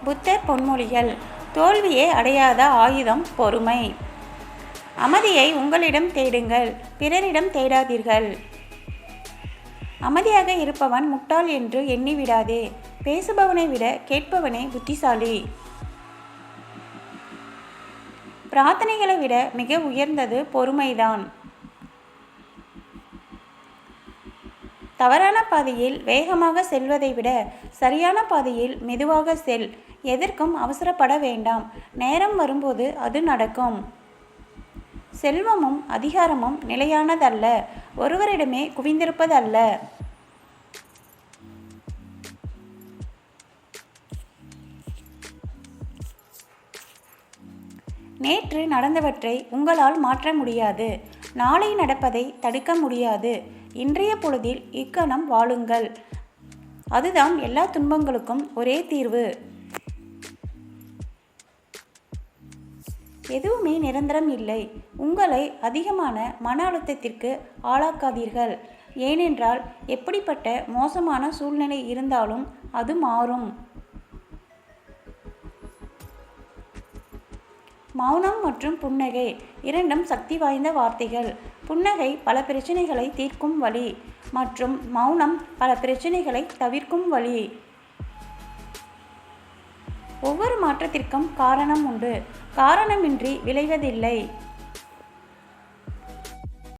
புத்தர் பொன்மொழிகள். தோல்வியை அடையாத ஆயுதம் பொறுமை. அமைதியை உங்களிடம் தேடுங்கள், பிறரிடம் தேடாதீர்கள். அமைதியாக இருப்பவன் முட்டாள் என்று எண்ணிவிடாதே. பேசுபவனை விட கேட்பவனே புத்திசாலி. பிரார்த்தனைகளை விட மிக உயர்ந்தது பொறுமைதான். தவறான பாதையில் வேகமாக செல்வதை விட சரியான பாதையில் மெதுவாக செல். எதற்கும் அவசரப்பட வேண்டாம். நேரம் வரும்போது அது நடக்கும். செல்வமும் அதிகாரமும் நிலையானதல்ல, ஒருவரிடமே குவிந்திருப்பதல்ல. நேற்று நடந்தவற்றை உங்களால் மாற்ற முடியாது. நாளை நடப்பதை தடுக்க முடியாது. இன்றைய பொழுதில் இக்கணம் வாழுங்கள். அதுதான் எல்லா துன்பங்களுக்கும் ஒரே தீர்வு. எதுவுமே நிரந்தரம் இல்லை. உங்களை அதிகமான மன அழுத்தத்திற்கு ஆளாக்காதீர்கள். ஏனென்றால் எப்படிப்பட்ட மோசமான சூழ்நிலை இருந்தாலும் அது மாறும். மௌனம் மற்றும் புன்னகை இரண்டும் சக்தி வாய்ந்த வார்த்தைகள். புன்னகை பல பிரச்சனைகளை தீர்க்கும் வழி மற்றும் மௌனம் பல பிரச்சனைகளை தவிர்க்கும் வழி. ஒவ்வொரு மாற்றத்திற்கும் காரணம் உண்டு. காரணமின்றி விளைவதில்லை.